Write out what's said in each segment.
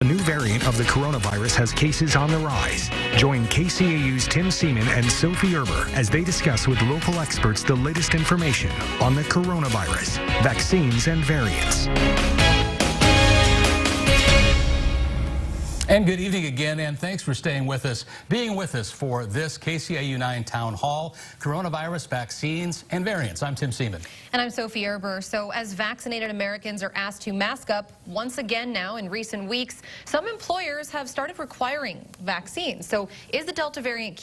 A new variant of the coronavirus has cases on the rise. Join KCAU's Tim Seaman and Sophie Erber as they discuss with local experts the latest information on the coronavirus, vaccines, and variants. And good evening again, and thanks for staying with us, being with us for this KCAU-9 Town Hall, Coronavirus, Vaccines, and Variants. I'm Tim Seaman. And I'm Sophie Erber. So as vaccinated Americans are asked to mask up once again now in recent weeks, some employers have started requiring vaccines. So is the Delta variant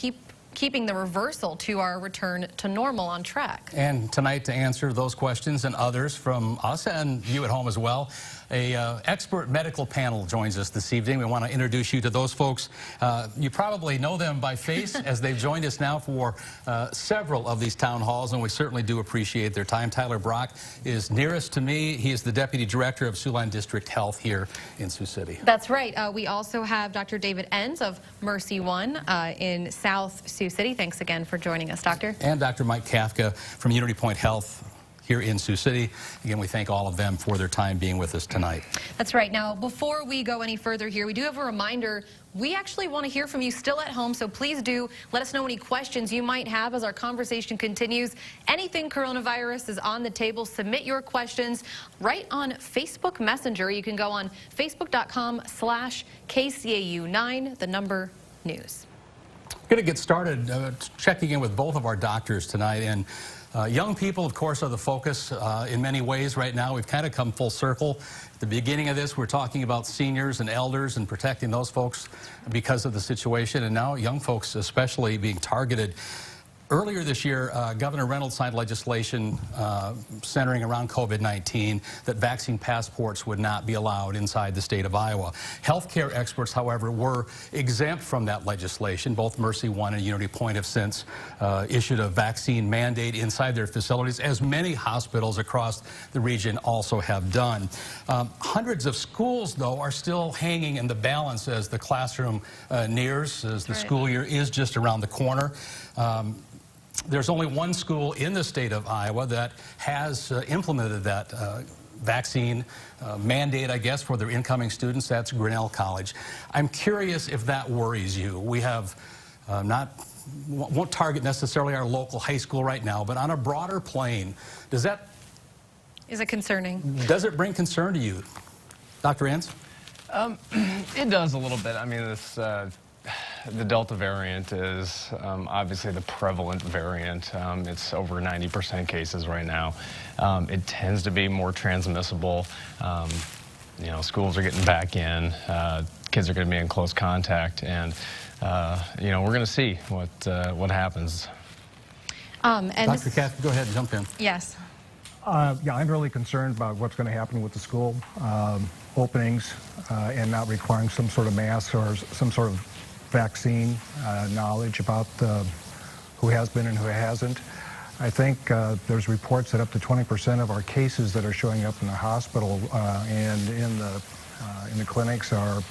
keeping the reversal to our return to normal on track? And tonight, to answer those questions and others from us and you at home as well, a expert medical panel joins us this evening. We want to introduce you to those folks. You probably know them by face as they've joined us now for several of these town halls, and we certainly do appreciate their time. Tyler Brock is nearest to me. He is the Deputy Director of Siouxland District Health here in Sioux City. That's right. We also have Dr. David Enns of Mercy One in South Sioux City. Thanks again for joining us, Doctor. And Dr. Mike Kafka from Unity Point Health here in Sioux City. Again, we thank all of them for their time being with us tonight. That's right. Now, before we go any further here, we do have a reminder. We actually want to hear from you still at home, so please do let us know any questions you might have as our conversation continues. Anything coronavirus is on the table. Submit your questions right on Facebook Messenger. You can go on facebook.com/KCAU9, the number news. Going to get started checking in with both of our doctors tonight. And young people, of course, are the focus in many ways right now. We've kind of come full circle. At the beginning of this, we're talking about seniors and elders and protecting those folks because of the situation. And now young folks especially being targeted. Earlier this year, Governor Reynolds signed legislation centering around COVID-19 that vaccine passports would not be allowed inside the state of Iowa. Healthcare experts, however, were exempt from that legislation. Both Mercy One and Unity Point have since issued a vaccine mandate inside their facilities, as many hospitals across the region also have done. Hundreds of schools, though, are still hanging in the balance as the classroom nears, as the school year is just around the corner. There's only one school in the state of Iowa that has implemented that vaccine mandate, I guess, for their incoming students. That's Grinnell College. I'm curious if that worries you. We have won't target necessarily our local high school right now, but on a broader plane, is it concerning? Does it bring concern to you, Dr. Enns? It does a little bit. I mean, this. The Delta variant is obviously the prevalent variant. It's over 90% cases right now. It tends to be more transmissible. You know, schools are getting back in. Kids are going to be in close contact, and you know, we're going to see what happens. And Dr. Kathy, go ahead and jump in. Yes. Yeah, I'm really concerned about what's going to happen with the school openings and not requiring some sort of mask or some sort of vaccine knowledge about who has been and who hasn't. I think there's reports that up to 20% of our cases that are showing up in the hospital and in the clinics are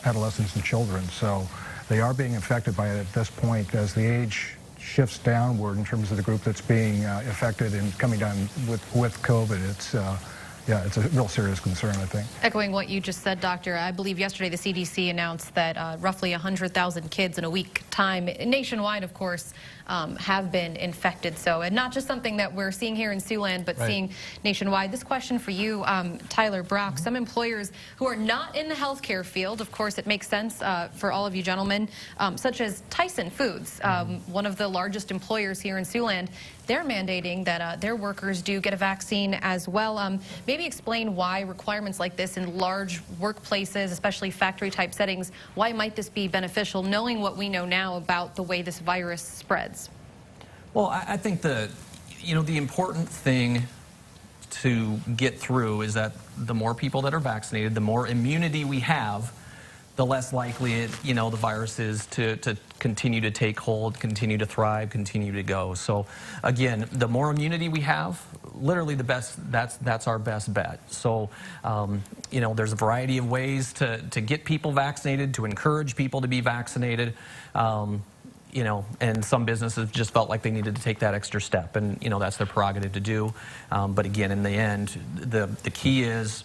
adolescents and children. So they are being affected by it at this point. As the age shifts downward in terms of the group that's being affected and coming down with COVID, yeah, it's a real serious concern, I think. Echoing what you just said, Doctor, I believe yesterday the CDC announced that roughly 100,000 kids in a week time, nationwide, of course, have been infected. So, and not just something that we're seeing here in Siouxland, but seeing nationwide. This question for you, Tyler Brock. Some employers who are not in the healthcare field, of course, it makes sense for all of you gentlemen, such as Tyson Foods, one of the largest employers here in Siouxland. They're mandating that their workers do get a vaccine as well. Maybe explain why requirements like this in large workplaces, especially factory-type settings, why might this be beneficial, knowing what we know now about the way this virus spreads? Well, I think the important thing to get through is that the more people that are vaccinated, the more immunity we have, the less likely the virus is to continue to take hold, continue to thrive, continue to go. So again, the more immunity we have, literally the best, that's our best bet. So there's a variety of ways to get people vaccinated, to encourage people to be vaccinated. And some businesses just felt like they needed to take that extra step, and that's their prerogative to do. But again, in the end, the key is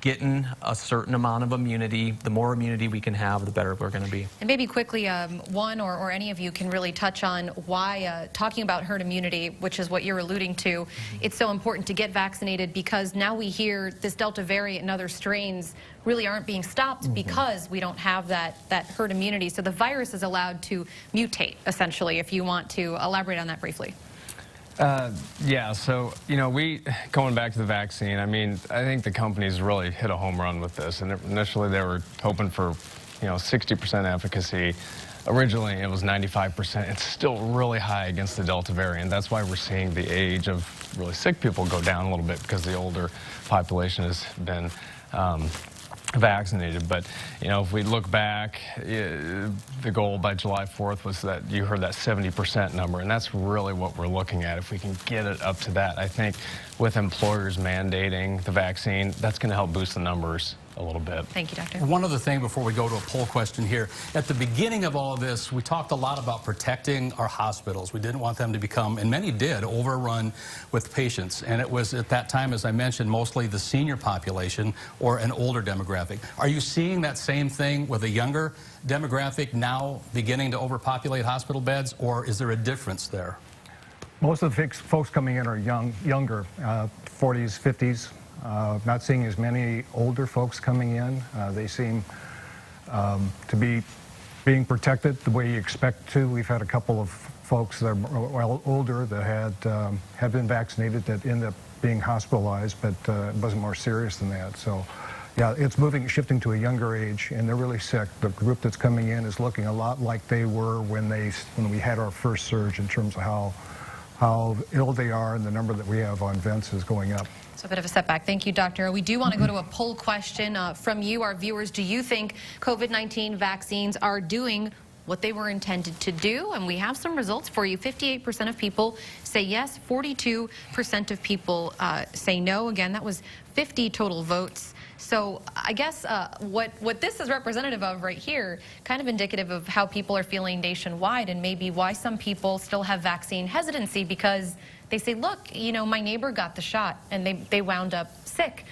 getting a certain amount of immunity. The more immunity we can have, the better we're going to be. And maybe quickly, one or any of you can really touch on why talking about herd immunity, which is what you're alluding to, it's so important to get vaccinated, because now we hear this Delta variant and other strains really aren't being stopped because we don't have that herd immunity. So the virus is allowed to mutate, essentially, if you want to elaborate on that briefly. Yeah, so, going back to the vaccine, I mean, I think the companies really hit a home run with this. And initially they were hoping for, 60% efficacy. Originally it was 95%. It's still really high against the Delta variant. That's why we're seeing the age of really sick people go down a little bit, because the older population has been vaccinated. But, if we look back, the goal by July 4th was that you heard that 70% number, and that's really what we're looking at. If we can get it up to that, I think with employers mandating the vaccine, that's going to help boost the numbers a little bit. Thank you, Doctor. One other thing before we go to a poll question here. At the beginning of all of this, we talked a lot about protecting our hospitals. We didn't want them to become, and many did, overrun with patients. And it was at that time, as I mentioned, mostly the senior population or an older demographic. Are you seeing that same thing with a younger demographic now beginning to overpopulate hospital beds, or is there a difference there? Most of the folks coming in are younger, 40s, 50s. Not seeing as many older folks coming in. They seem to be being protected the way you expect to. We've had a couple of folks that are older that have been vaccinated that end up being hospitalized, but it wasn't more serious than that. So, yeah, it's shifting to a younger age, and they're really sick. The group that's coming in is looking a lot like they were when we had our first surge, in terms of how ill they are, and the number that we have on vents is going up. So a bit of a setback. Thank you, Doctor. We do want to go to a poll question from you, our viewers. Do you think COVID-19 vaccines are doing what they were intended to do? And we have some results for you. 58% of people say yes, 42% of people say no. Again, that was 50 total votes. So I guess what this is representative of right here, kind of indicative of how people are feeling nationwide, and maybe why some people still have vaccine hesitancy, because they say, look, my neighbor got the shot and they wound up sick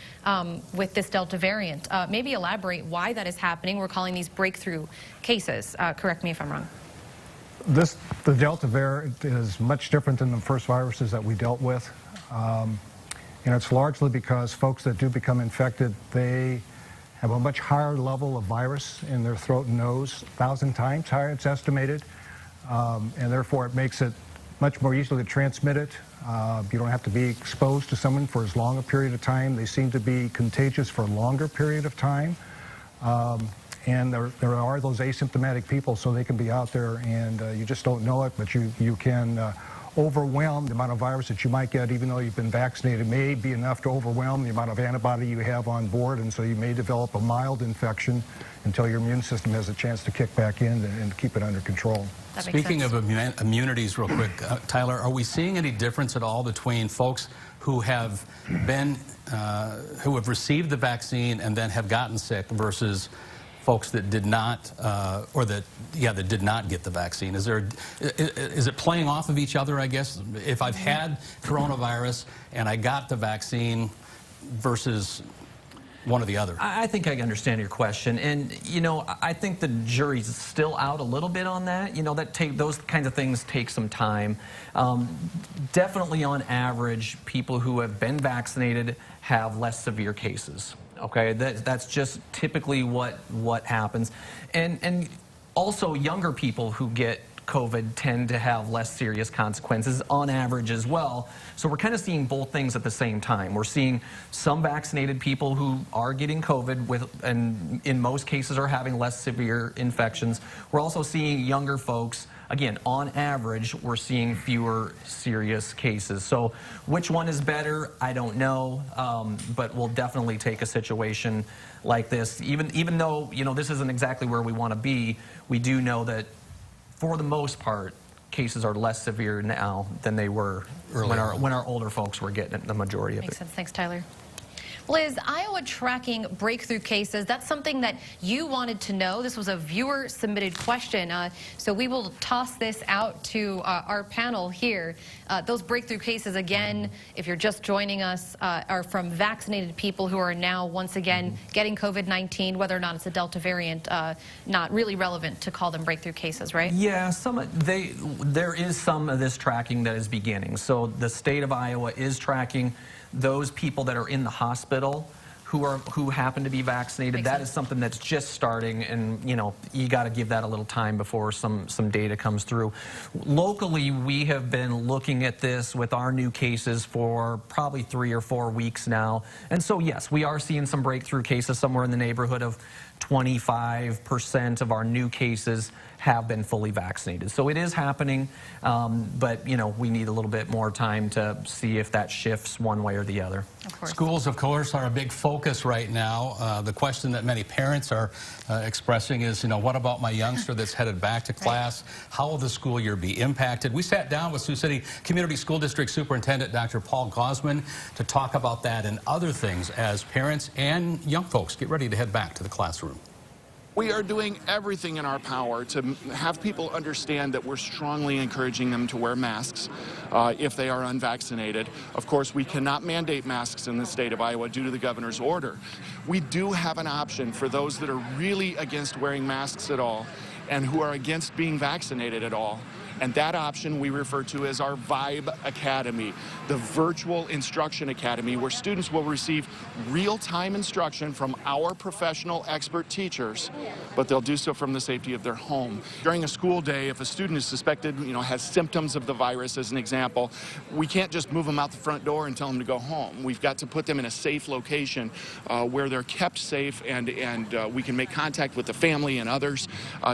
with this Delta variant. Maybe elaborate why that is happening. We're calling these breakthrough cases. Correct me if I'm wrong. The Delta variant is much different than the first viruses that we dealt with. And it's largely because folks that do become infected, they have a much higher level of virus in their throat and nose, 1,000 times higher, it's estimated. And therefore it makes it much more easily transmitted. You don't have to be exposed to someone for as long a period of time. They seem to be contagious for a longer period of time. And there are those asymptomatic people, so they can be out there and you just don't know it, but you can overwhelm the amount of virus that you might get, even though you've been vaccinated, may be enough to overwhelm the amount of antibody you have on board, and so you may develop a mild infection until your immune system has a chance to kick back in and keep it under control. Speaking of immunities real quick, Tyler, are we seeing any difference at all between folks who have received the vaccine and then have gotten sick versus folks that did not, that did not get the vaccine? Is it playing off of each other, I guess? If I've had coronavirus and I got the vaccine versus one or the other? I think I understand your question, and I think the jury's still out a little bit on that. Those kinds of things take some time. Definitely, on average, people who have been vaccinated have less severe cases. Okay, that's just typically what happens, and also younger people who get COVID tend to have less serious consequences on average as well. So we're kind of seeing both things at the same time. We're seeing some vaccinated people who are getting COVID and in most cases are having less severe infections. We're also seeing younger folks. Again, on average, we're seeing fewer serious cases. So which one is better, I don't know, but we'll definitely take a situation like this. Even though, this isn't exactly where we want to be, we do know that for the most part, cases are less severe now than they were when our older folks were getting the majority of it. Makes sense. Thanks, Tyler. Liz, Iowa tracking breakthrough cases. That's something that you wanted to know. This was a viewer-submitted question, so we will toss this out to our panel here. Those breakthrough cases, again, if you're just joining us, are from vaccinated people who are now once again getting COVID-19, whether or not it's a Delta variant, not really relevant to call them breakthrough cases, right? Yeah, there is some of this tracking that is beginning. So the state of Iowa is tracking those people that are in the hospital who happen to be vaccinated. That is something that's just starting, and you got to give that a little time before some data comes through. Locally, we have been looking at this with our new cases for probably 3 or 4 weeks now, and so yes, we are seeing some breakthrough cases. Somewhere in the neighborhood of 25% of our new cases have been fully vaccinated. So it is happening, but we need a little bit more time to see if that shifts one way or the other. Of course. Schools, of course, are a big focus right now. The question that many parents are expressing is, what about my youngster that's headed back to class? How will the school year be impacted? We sat down with Sioux City Community School District Superintendent Dr. Paul Gosman to talk about that and other things as parents and young folks get ready to head back to the classroom. We are doing everything in our power to have people understand that we're strongly encouraging them to wear masks if they are unvaccinated. Of course, we cannot mandate masks in the state of Iowa due to the governor's order. We do have an option for those that are really against wearing masks at all and who are against being vaccinated at all. And that option we refer to as our Vibe Academy, the virtual instruction academy, where students will receive real-time instruction from our professional expert teachers, but they'll do so from the safety of their home. During a school day, if a student is suspected, has symptoms of the virus, as an example, we can't just move them out the front door and tell them to go home. We've got to put them in a safe location where they're kept safe, and we can make contact with the family and others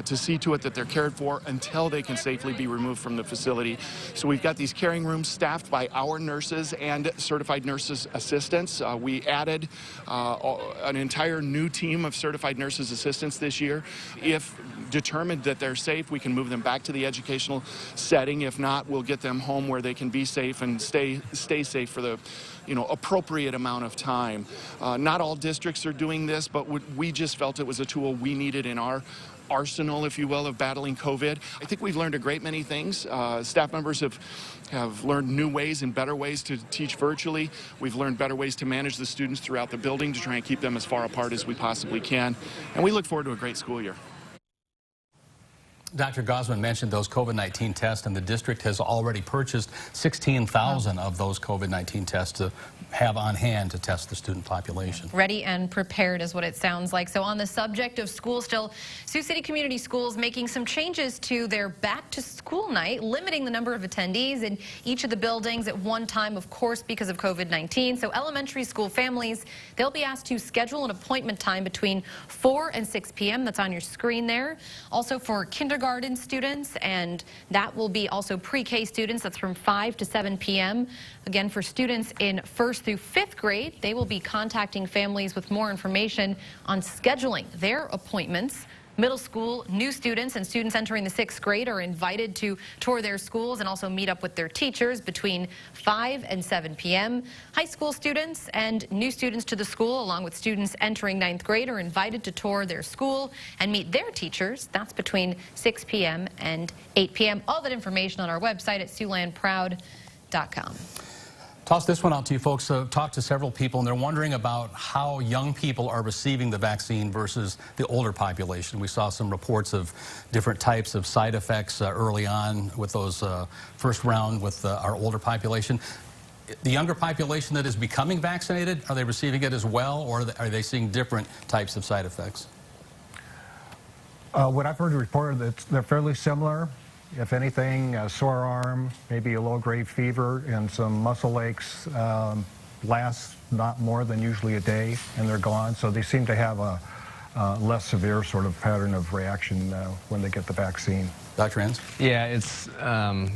to see to it that they're cared for until they can safely be removed from the facility. So we've got these caring rooms staffed by our nurses and certified nurses assistants. We added an entire new team of certified nurses assistants this year. If determined that they're safe, we can move them back to the educational setting. If not, we'll get them home where they can be safe and stay safe for the appropriate amount of time. Not all districts are doing this, but we just felt it was a tool we needed in our arsenal, if you will, of battling COVID. I think we've learned a great many things. Staff members have learned new ways and better ways to teach virtually. We've learned better ways to manage the students throughout the building to try and keep them as far apart as we possibly can. And we look forward to a great school year. Dr. Gosman mentioned those COVID-19 tests, and the district has already purchased 16,000 of those COVID-19 tests to have on hand to test the student population. Ready and prepared is what it sounds like. So on the subject of school still, Sioux City Community Schools making some changes to their back-to-school night, limiting the number of attendees in each of the buildings at one time, of course, because of COVID-19. So elementary school families, they'll be asked to schedule an appointment time between 4 and 6 p.m. That's on your screen there. Also for kindergarten students, and that will be also pre-K students. That's from 5 to 7 p.m. Again, for students in 1st through 5th grade, they will be contacting families with more information on scheduling their appointments. Middle school, new students and students entering the 6th grade are invited to tour their schools and also meet up with their teachers between 5 and 7 p.m. High school students and new students to the school, along with students entering 9th grade, are invited to tour their school and meet their teachers. That's between 6 p.m. and 8 p.m. All that information on our website at SiouxlandProud.com. Toss this one out to you folks. Talked to several people, and they're wondering about how young people are receiving the vaccine versus the older population. We saw some reports of different types of side effects early on with those first round with our older population. The younger population that is becoming vaccinated, are they receiving it as well, or are they seeing different types of side effects? What I've heard reported, that they're fairly similar. If anything, a sore arm, maybe a low-grade fever, and some muscle aches last not more than usually a day, and they're gone. So they seem to have a less severe sort of pattern of reaction when they get the vaccine. Dr. Enns? Yeah, it's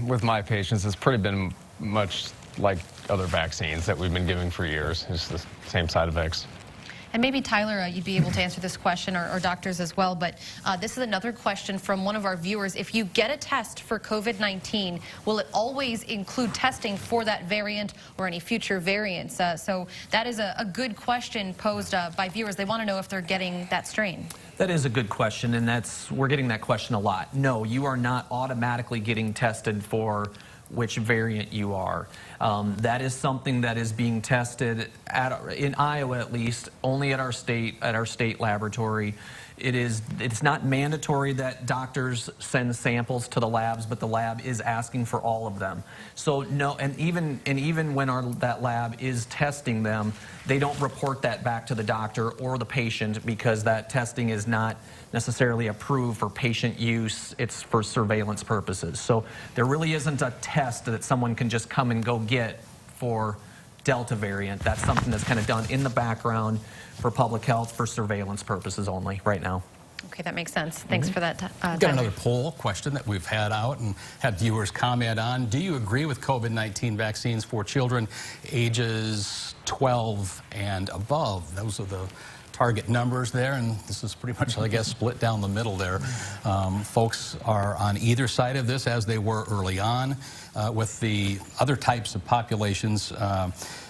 with my patients, it's pretty been much like other vaccines that we've been giving for years. It's the same side effects. And maybe, Tyler, you'd be able to answer this question, or doctors as well, but this is another question from one of our viewers. If you get a test for COVID-19, will it always include testing for that variant or any future variants? So that is a good question posed by viewers. They want to know if they're getting that strain. That is a good question, and we're getting that question a lot. No, you are not automatically getting tested for which variant you are. That is something that is being tested in Iowa, at least, only at our state laboratory. It's not mandatory that doctors send samples to the labs, but the lab is asking for all of them. So no, and even when that lab is testing them, they don't report that back to the doctor or the patient, because that testing is not necessarily approved for patient use. It's for surveillance purposes. So there really isn't a test that someone can just come and go get for Delta variant. That's something that's kind of done in the background for public health, for surveillance purposes only right now. Okay, that makes sense. Thanks for that. We've got another poll question that we've had out and had viewers comment on. Do you agree with COVID-19 vaccines for children ages 12 and above? Those are the target numbers there, and this is pretty much, I guess, split down the middle there. Folks are on either side of this, as they were early on with the other types of populations.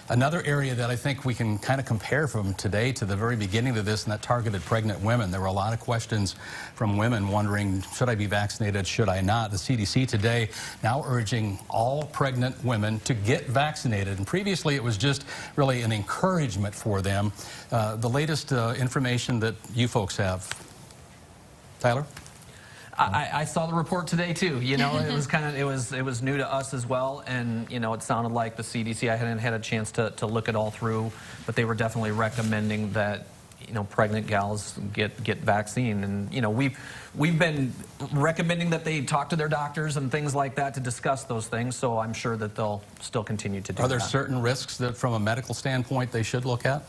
Another area that I think we can kind of compare from today to the very beginning of this, and that targeted pregnant women. There were a lot of questions from women wondering, should I be vaccinated, should I not? The CDC today now urging all pregnant women to get vaccinated. And previously it was just really an encouragement for them. The latest information that you folks have. Tyler? I saw the report today too. You know, it was kind of it was new to us as well, and you know, it sounded like the CDC. I hadn't had a chance to look it all through, but they were definitely recommending that, you know, pregnant gals get vaccine. And you know, we've been recommending that they talk to their doctors and things like that to discuss those things. So I'm sure that they'll still continue to do that. Are there certain risks that, from a medical standpoint, they should look at?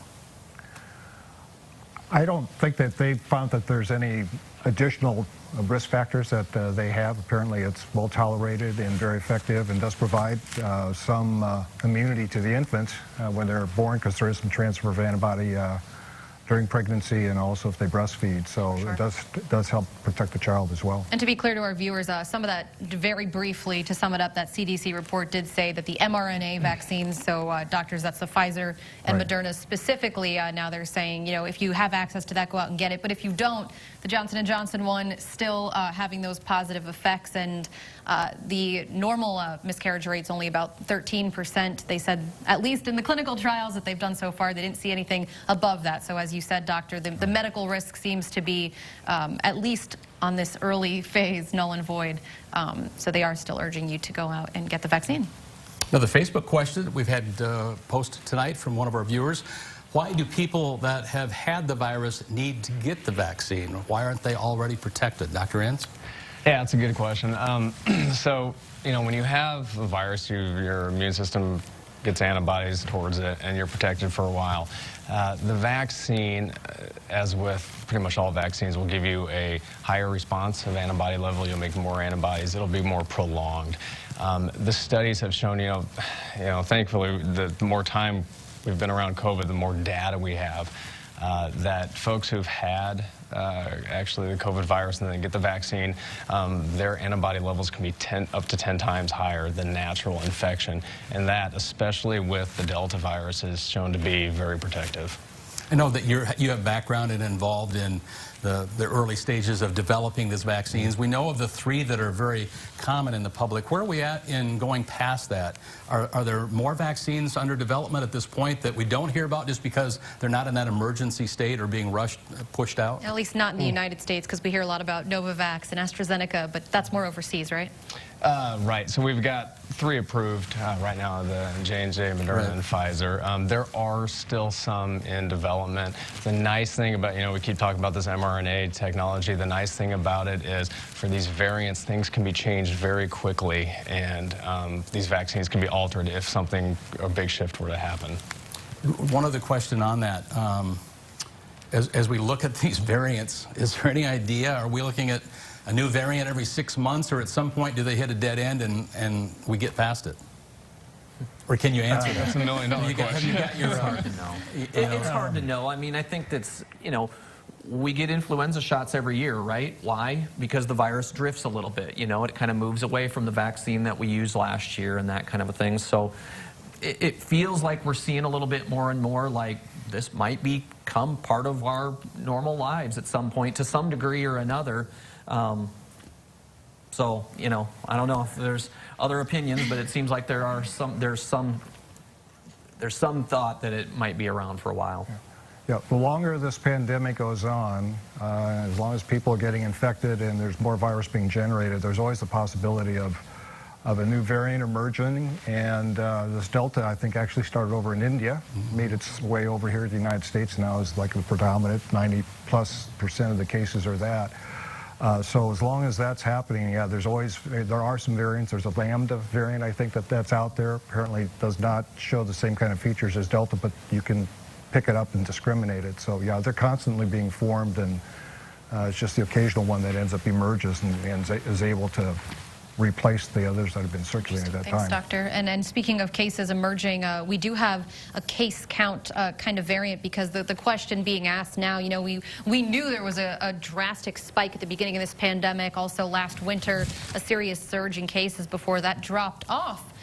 I don't think that they found that there's any additional risk factors that they have. Apparently it's well tolerated and very effective, and does provide some immunity to the infant when they're born, because there is some transfer of antibody during pregnancy and also if they breastfeed. So Sure. it does help protect the child as well. And to be clear to our viewers, some of that, very briefly, to sum it up, that CDC report did say that the mRNA vaccines, so doctors, that's the Pfizer and Right. Moderna specifically, now they're saying, you know, if you have access to that, go out and get it. But if you don't, the Johnson & Johnson one still having those positive effects, and the normal miscarriage rate's only about 13%. They said, at least in the clinical trials that they've done so far, they didn't see anything above that. So as you said, doctor, the medical risk seems to be, at least on this early phase, null and void. So they are still urging you to go out and get the vaccine. Now, the Facebook question that we've had posted tonight from one of our viewers: why do people that have had the virus need to get the vaccine? Why aren't they already protected? Dr. Enns? Yeah, that's a good question. So, you know, when you have a virus, your immune system gets antibodies towards it, and you're protected for a while. The vaccine, as with pretty much all vaccines, will give you a higher response of antibody level. You'll make more antibodies. It'll be more prolonged. The studies have shown, you know, thankfully, the more time we've been around COVID, the more data we have, that folks who've had actually the COVID virus and then get the vaccine, their antibody levels can be up to 10 times higher than natural infection. And that, especially with the Delta virus, is shown to be very protective. I know that you have background and involved in the early stages of developing these vaccines. We know of the 3 that are very common in the public. Where are we at in going past that? Are there more vaccines under development at this point that we don't hear about just because they're not in that emergency state or being pushed out? At least not in the United States, because we hear a lot about Novavax and AstraZeneca, but that's more overseas, right? Right. So we've got 3 approved right now, the J&J, Moderna, Right. and Pfizer. There are still some in development. The nice thing about, you know, we keep talking about this mRNA technology. The nice thing about it is, for these variants, things can be changed very quickly, and these vaccines can be altered if a big shift were to happen. One other question on that. As we look at these variants, is there any idea, are we looking at a new variant every 6 months, or at some point do they hit a dead end and we get past it? Or can you answer that? That's $1 million question. Have you got your, It's hard to know. It's hard to know. I mean, I think that's, we get influenza shots every year, right? Why? Because the virus drifts a little bit, it kind of moves away from the vaccine that we used last year and that kind of a thing. So it feels like we're seeing a little bit more and more like this might become part of our normal lives at some point to some degree or another. So, I don't know if there's other opinions, but it seems like there's some thought that it might be around for a while. Yeah, the longer this pandemic goes on, as long as people are getting infected and there's more virus being generated, there's always the possibility of a new variant emerging. And this Delta, I think, actually started over in India, made its way over here to the United States, now is like the predominant, 90+% of the cases are that. So as long as that's happening, yeah, there are some variants. There's a Lambda variant, I think, that's out there. Apparently does not show the same kind of features as Delta, but you can pick it up and discriminate it. So yeah, they're constantly being formed, and it's just the occasional one that ends up emerges and is able to replace the others that have been circulating at that Thanks, time. Doctor. And speaking of cases emerging, we do have a case count kind of variant, because the question being asked now, we knew there was a drastic spike at the beginning of this pandemic. Also last winter, a serious surge in cases before that dropped off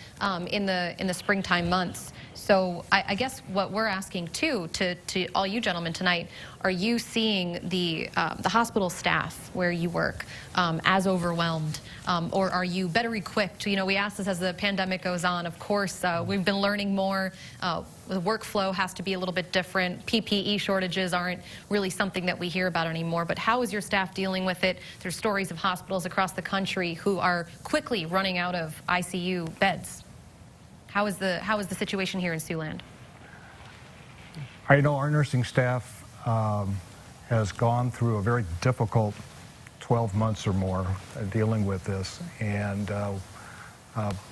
in the springtime months. So I guess what we're asking too, to all you gentlemen tonight, are you seeing the hospital staff where you work as overwhelmed, or are you better equipped? We ask this as the pandemic goes on. Of course, we've been learning more. The workflow has to be a little bit different. PPE shortages aren't really something that we hear about anymore. But how is your staff dealing with it? There's stories of hospitals across the country who are quickly running out of ICU beds. How is the situation here in Siouxland? I know our nursing staff has gone through a very difficult 12 months or more dealing with this, and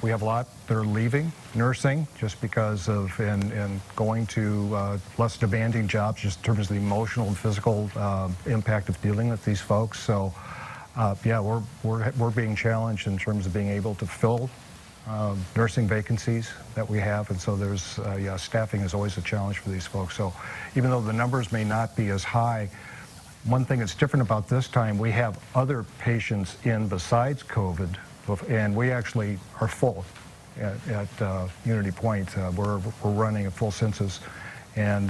we have a lot that are leaving nursing just because of and going to less demanding jobs, just in terms of the emotional and physical impact of dealing with these folks. So yeah, we're being challenged in terms of being able to fill nursing vacancies that we have, and so there's yeah, staffing is always a challenge for these folks. So even though the numbers may not be as high, one thing that's different about this time, we have other patients in besides COVID, and we actually are full at Unity Point. We're running a full census, and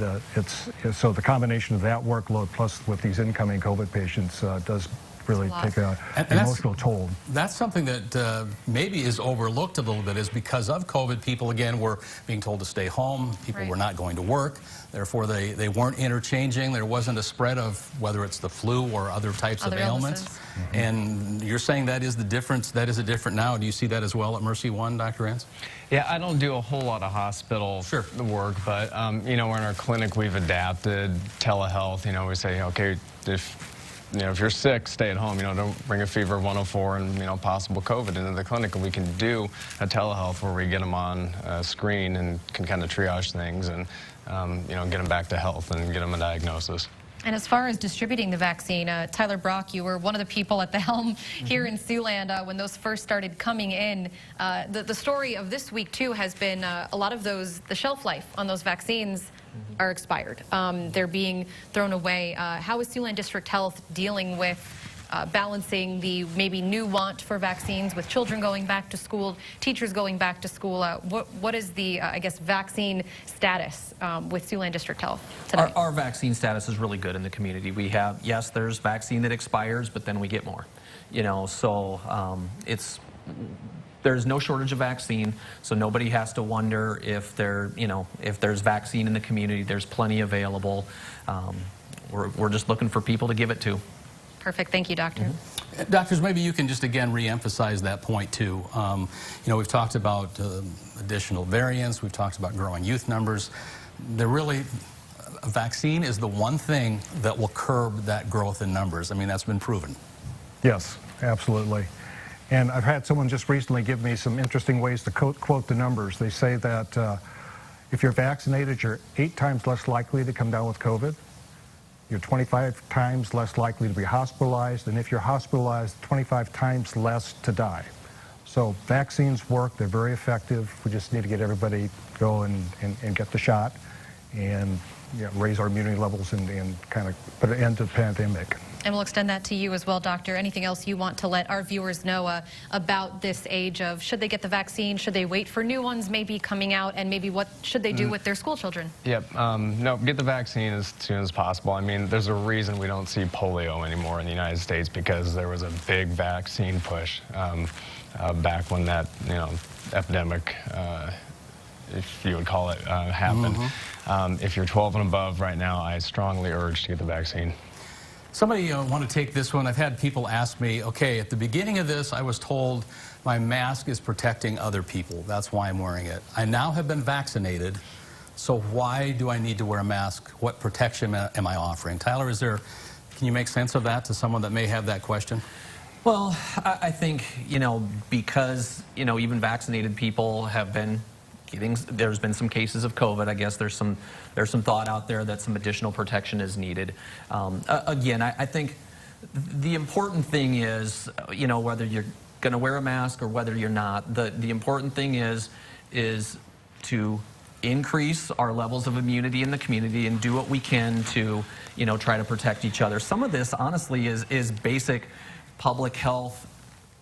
so the combination of that workload plus with these incoming COVID patients does really take an emotional toll. That's something that maybe is overlooked a little bit, is because of COVID, people again were being told to stay home. People were not going to work. Therefore, they weren't interchanging. There wasn't a spread of whether it's the flu or other types of ailments. And you're saying that is the difference. That is a different now. Do you see that as well at Mercy One, Dr. Rance? Yeah, I don't do a whole lot of hospital work, but in our clinic we've adapted telehealth. We say, okay, if you're sick, stay at home. Don't bring a fever of 104 and possible COVID into the clinic. And we can do a telehealth where we get them on a screen and can kind of triage things and get them back to health and get them a diagnosis. And as far as distributing the vaccine, Tyler Brock, you were one of the people at the helm here in Siouxland when those first started coming in. The story of this week, too, has been a lot of the shelf life on those vaccines are expired. They're being thrown away. How is Siouxland District Health dealing with balancing the maybe new want for vaccines with children going back to school, teachers going back to school? What is the, I guess, vaccine status with Siouxland District Health tonight? Our vaccine status is really good in the community. We have, yes, there's vaccine that expires, but then we get more. So there's no shortage of vaccine, so nobody has to wonder if there's vaccine in the community. There's plenty available. We're just looking for people to give it to. Perfect. Thank you, Doctor. Doctors, maybe you can just again re-emphasize that point too. We've talked about additional variants. We've talked about growing youth numbers. A vaccine is the one thing that will curb that growth in numbers. I mean, that's been proven. Yes, absolutely. And I've had someone just recently give me some interesting ways to quote the numbers. They say that if you're vaccinated, you're 8 times less likely to come down with COVID. You're 25 times less likely to be hospitalized. And if you're hospitalized, 25 times less to die. So vaccines work. They're very effective. We just need to get everybody go and get the shot and raise our immunity levels and kind of put an end to the pandemic. And we'll extend that to you as well, Doctor. Anything else you want to let our viewers know about this age of should they get the vaccine, should they wait for new ones maybe coming out, and maybe what should they do with their school children? Yep. No, get the vaccine as soon as possible. I mean, there's a reason we don't see polio anymore in the United States, because there was a big vaccine push back when that, epidemic, if you would call it, happened. If you're 12 and above right now, I strongly urge to get the vaccine. Somebody want to take this one. I've had people ask me, okay, at the beginning of this, I was told my mask is protecting other people. That's why I'm wearing it. I now have been vaccinated, so why do I need to wear a mask? What protection am I offering? Tyler, can you make sense of that to someone that may have that question? Well, I think, because, even vaccinated people have been there's been some cases of COVID. I guess there's some thought out there that some additional protection is needed. Again, I think the important thing is, whether you're going to wear a mask or whether you're not, the important thing is to increase our levels of immunity in the community and do what we can to, try to protect each other. Some of this, honestly, is basic public health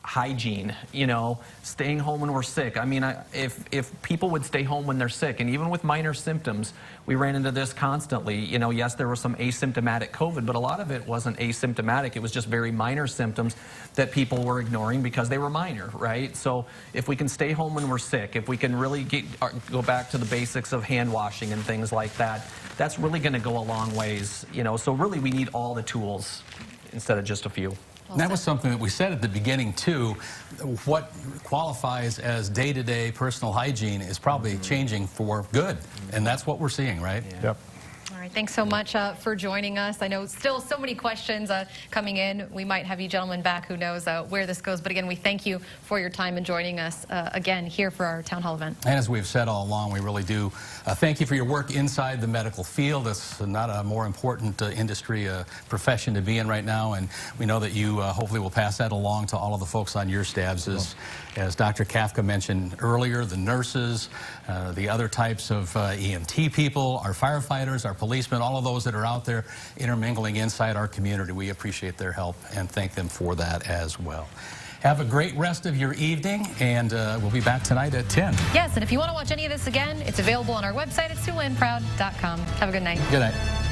hygiene, staying home when we're sick. I mean, if people would stay home when they're sick, and even with minor symptoms, we ran into this constantly. Yes, there was some asymptomatic COVID, but a lot of it wasn't asymptomatic. It was just very minor symptoms that people were ignoring because they were minor, right? So if we can stay home when we're sick, if we can really go back to the basics of hand washing and things like that, that's really going to go a long ways, So really, we need all the tools instead of just a few. And that was something that we said at the beginning, too. What qualifies as day-to-day personal hygiene is probably changing for good. And that's what we're seeing, right? Yeah. Yep. All right, thanks so much for joining us. I know still so many questions coming in. We might have you gentlemen back. Who knows where this goes. But again, we thank you for your time and joining us again here for our town hall event. And as we've said all along, we really do thank you for your work inside the medical field. It's not a more important industry, profession to be in right now. And we know that you hopefully will pass that along to all of the folks on your staffs. As Dr. Kafka mentioned earlier, the nurses, the other types of EMT people, our firefighters, our policemen, all of those that are out there intermingling inside our community. We appreciate their help and thank them for that as well. Have a great rest of your evening, and we'll be back tonight at 10. Yes, and if you want to watch any of this again, it's available on our website at SiouxlandProud.com. Have a good night. Good night.